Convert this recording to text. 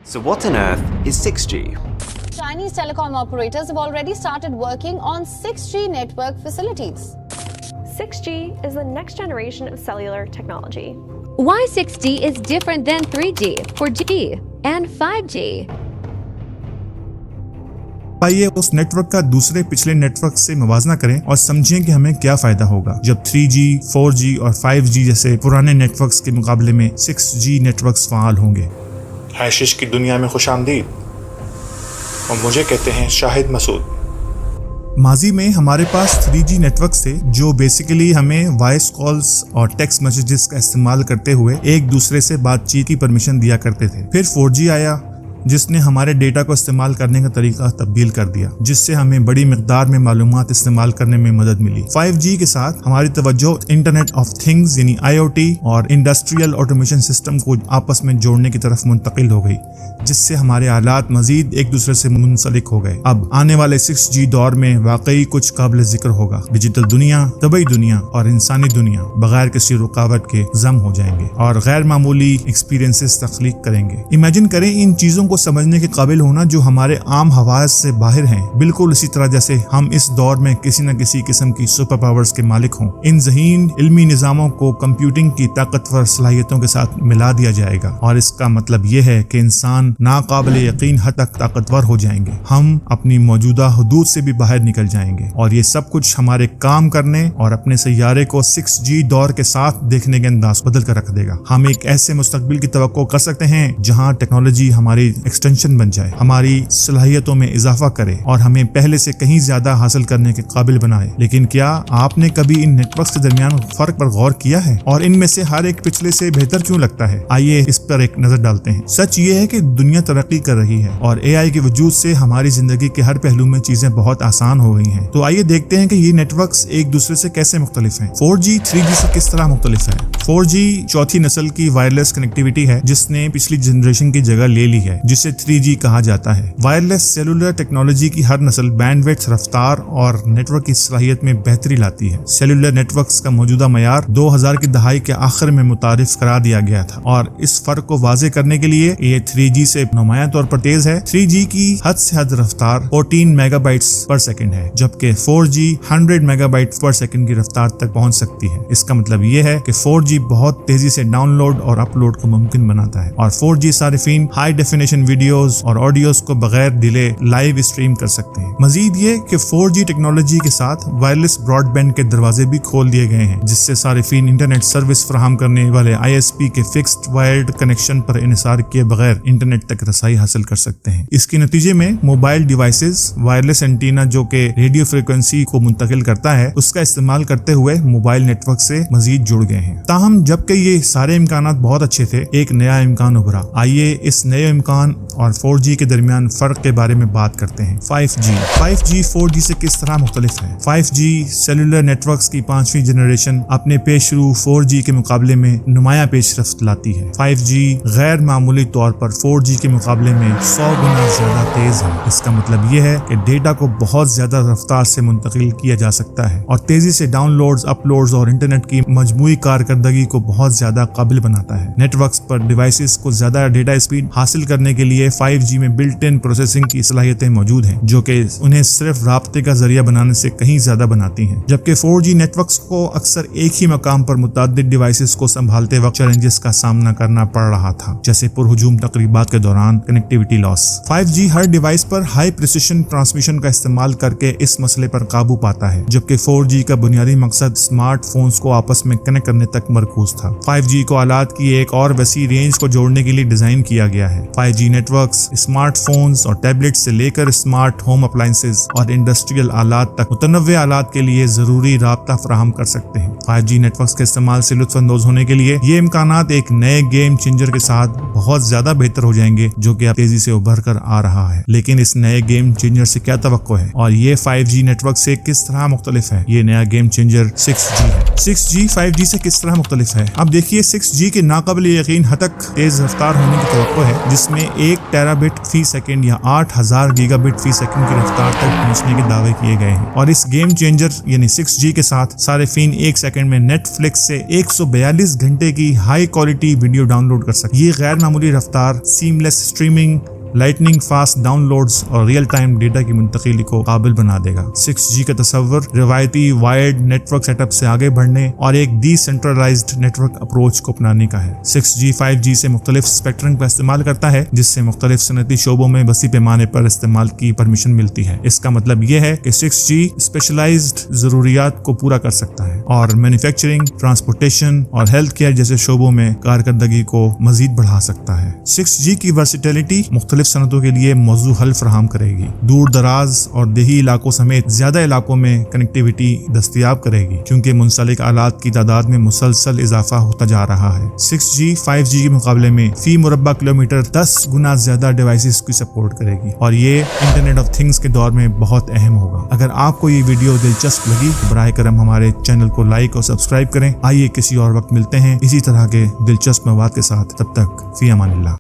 So what on earth is 6G? Chinese telecom operators have already started working on 6G network facilities. 6G is the next generation of cellular technology. Why 6G is different than 3G, 4G, and 5G? आइए उस network का दूसरे पिछले network से मुवाजना करें और समझें कि हमें क्या फायदा होगा जब 3G, 4G और 5G जैसे पुराने नेटवर्क्स के मुकाबले में 6G नेटवर्क्स फाल होंगे। हैशिश की दुनिया में खुशामदीद और मुझे कहते हैं शाहिद मसूद। माजी में हमारे पास 3G नेटवर्क थे जो बेसिकली हमें वॉइस कॉल्स और टेक्स्ट मैसेजेस का इस्तेमाल करते हुए एक दूसरे से बातचीत की परमिशन दिया करते थे। फिर 4G आया जिसने हमारे डेटा को इस्तेमाल करने का तरीका तब्दील कर दिया, जिससे हमें बड़ी मिकदार में मालूमात इस्तेमाल करने में मदद मिली। 5G के साथ हमारी तवज्जो इंटरनेट ऑफ थिंग्स यानी IoT और इंडस्ट्रियल ऑटोमेशन सिस्टम को आपस में जोड़ने की तरफ मुंतकिल हो गई, जिससे हमारे हालात मजीद एक दूसरे से मुंसलिक हो गए। अब आने वाले 6G दौर में वाकई कुछ काबिल जिक्र होगा। डिजिटल दुनिया, तबई दुनिया और इंसानी दुनिया बगैर किसी रुकावट के जम हो जाएंगे और गैर मामूली एक्सपीरियंसेस तख्लीक करेंगे। इमेजिन करें इन चीजों को समझने के काबिल होना जो हमारे आम हवास से बाहर हैं, बिल्कुल इसी तरह जैसे हम इस दौर में किसी न किसी किस्म की सुपर पावर्स के मालिक हों। इन ज़हीन इल्मी निज़ामों को कंप्यूटिंग की ताकतवर सलाहियतों के साथ मिला दिया जाएगा और इसका मतलब यह है कि इंसान नाकाबिल यकीन हद तक ताकतवर हो जाएंगे। हम अपनी मौजूदा हुदूद से भी बाहर निकल जाएंगे और ये सब कुछ हमारे काम करने और अपने सैयारे को 6G दौर के साथ देखने के अंदाज बदल कर रख देगा। हम एक ऐसे मुस्तकबिल की तवक्को कर सकते हैं जहाँ टेक्नोलॉजी हमारी एक्सटेंशन बन जाए, हमारी सलाहियतों में इजाफा करे और हमें पहले से कहीं ज्यादा हासिल करने के काबिल बनाए। लेकिन क्या आपने कभी इन नेटवर्क्स के दरमियान फर्क पर गौर किया है और इनमें से हर एक पिछले से बेहतर क्यों लगता है? आइए इस पर एक नजर डालते हैं। सच ये है कि दुनिया तरक्की कर रही है और AI के वजूद से हमारी जिंदगी के हर पहलू में चीजें बहुत आसान हो गई हैं। तो आइए देखते हैं कि ये नेटवर्क्स एक दूसरे से कैसे मुख्तलिफ हैं। 4G 3G से किस तरह मुख्तलिफ है? 4G चौथी नस्ल की वायरलेस कनेक्टिविटी है जिसने पिछली जनरेशन की जगह ले ली है, जिसे 3G कहा जाता है। वायरलेस सेलुलर टेक्नोलॉजी की हर नस्ल बैंडविड्थ, रफ्तार और नेटवर्क की सलाहियत में बेहतरी लाती है। सेलुलर नेटवर्क्स का मौजूदा मयार 2000 की दहाई के आखिर में मुतारिफ करा दिया गया था और इस फर्क को वाजे करने के लिए ये 3G से नुमायां तौर पर तेज है। 3G की हद से हद रफ्तार 14 मेगाबाइट्स पर सेकंड है, जबकि 4G 100 मेगाबाइट पर सेकंड की रफ्तार तक पहुंच सकती है। इसका मतलब ये है कि 4G बहुत तेजी से डाउनलोड और अपलोड को मुमकिन बनाता है और 4G सारिफीन हाई डेफिनेशन वीडियोस और ऑडियोस को बगैर डिले लाइव स्ट्रीम कर सकते हैं। मजीद ये कि 4G टेक्नोलॉजी के साथ वायरलेस ब्रॉडबैंड के दरवाजे भी खोल दिए गए हैं, जिससे सारिफीन इंटरनेट सर्विस फराहम करने वाले ISP के फिक्स्ड वायर्ड कनेक्शन पर इन्हिसार किए बगैर इंटरनेट तक रसाई हासिल कर सकते हैं। इसके नतीजे में मोबाइल डिवाइसेस वायरलेस एंटीना जो कि रेडियो फ्रिक्वेंसी को मुंतकिल करता है उसका इस्तेमाल करते हुए मोबाइल नेटवर्क से मजीद जुड़ गए हैं। ताहम जबकि ये सारे इम्कानात बहुत अच्छे थे, एक नया इम्कान उभरा। आइए इस नए इम्कान और 4G के दरमियान फर्क के बारे में बात करते हैं। 5G 4G से किस तरह मुख्तलिफ है? 5G सेलुलर नेटवर्क्स की 5वीं जनरेशन अपने पेशरू 4G के मुकाबले में नुमायां पेशरफ्त लाती है। 5G गैर मामूली तौर पर 4G के मुकाबले में 100 गुना ज्यादा तेज है। इसका मतलब यह है कि डेटा को बहुत ज्यादा रफ्तार से मुंतकिल किया जा सकता है और तेजी से डाउनलोड्स, अपलोड्स और इंटरनेट की मजमूई कारकर्दगी को बहुत ज्यादा काबिल बनाता है। नेटवर्क्स पर डिवाइसेस को ज्यादा डेटा स्पीड हासिल करने के लिए 5G में बिल्ट इन प्रोसेसिंग की सलाहियतें मौजूद हैं, जो कि उन्हें सिर्फ राब्ते का जरिया बनाने से कहीं ज्यादा बनाती हैं। जबकि 4G नेटवर्क्स को अक्सर एक ही मकाम पर मुतादिद डिवाइसेस को संभालते वक्त चैलेंजेस का सामना करना पड़ रहा था, जैसे पुरहुजूम तकरीबात के दौरान कनेक्टिविटी लॉस। 5G हर डिवाइस पर हाई प्रिसिशन ट्रांसमिशन का इस्तेमाल करके इस मसले पर काबू पाता है, जबकि 4G का बुनियादी मकसद स्मार्टफोन्स को आपस में कनेक्ट करने तक मरकूज था। 5G को आलात की एक और वसी रेंज को जोड़ने के लिए डिजाइन किया गया है। 5G नेटवर्क्स स्मार्टफोन्स और टैबलेट से लेकर स्मार्ट होम अप्लायंसेस और इंडस्ट्रियल आलात तक मुतनव्वे आलात के लिए जरूरी राब्ता फराहम कर सकते हैं। 5G नेटवर्क्स के इस्तेमाल से लुत्फअंदोज होने के लिए ये इम्कानात एक नए गेम चेंजर के साथ बहुत ज्यादा बेहतर हो जाएंगे, जो कि अब तेजी से उभर कर आ रहा है। लेकिन इस नए गेम चेंजर से क्या तवक्को है और ये 5G नेटवर्क से किस तरह मुख्तलिफ है? ये नया गेम चेंजर 6G है। 6G 5G से किस तरह मुख्तलिफ है? अब देखिए 6G के नाकाबिल यकीन हद तक तेज रफ्तार होने की तवक्को है, जिसमें 1 1 टेराबिट फी सेकंड या 8000 गीगाबिट फी सेकंड की रफ्तार तक पहुंचने के दावे किए गए हैं। और इस गेम चेंजर यानी 6G के साथ सारिफीन 1 सेकंड में नेटफ्लिक्स से 142 घंटे की हाई क्वालिटी वीडियो डाउनलोड कर सकते हैं। ये गैर मामूली रफ्तार, seamless streaming, lightning fast downloads और रियल टाइम डेटा की मुंतकिली को काबिल बना देगा। 6G का तस्वर रिवायती वायर्ड नेटवर्क सेटअप से आगे बढ़ने और एक डिसेंट्रलाइज्ड नेटवर्क अप्रोच को अपनाने का है। 6G 5G से मुख्तलिफ स्पेक्ट्रम का इस्तेमाल करता है, जिससे मुख्तलिफ सनती शोबों में वसी पैमाने पर इस्तेमाल की परमिशन मिलती है। इसका मतलब यह है कि 6G स्पेशलाइज्ड जरूरियात को पूरा कर सकता है और मैन्युफैक्चरिंग, ट्रांसपोर्टेशन और हेल्थ केयर जैसे शोबों में कारकर्दगी को मजीद बढ़ा सकता है। 6G की वर्सिटैलिटी मुख्तलिफ सनतों के लिए मौजू हल फराहम करेगी, दूर दराज और देही इलाकों समेत ज्यादा इलाकों में कनेक्टिविटी दस्तयाब करेगी, क्योंकि मुंसलिक आलात की तादाद में मुसलसल इजाफा होता जा रहा है। 6G 5G के मुकाबले में फी मुरब्बा किलोमीटर 10 गुना ज्यादा डिवाइसेस की सपोर्ट करेगी और ये इंटरनेट ऑफ थिंग्स के दौर में बहुत अहम होगा। अगर आपको ये वीडियो दिलचस्प लगी तो बराए करम हमारे चैनल को लाइक और सब्सक्राइब करें। आइए किसी और वक्त मिलते हैं इसी तरह के दिलचस्प मवाद के साथ, तब तक फी अमानिल्लाह।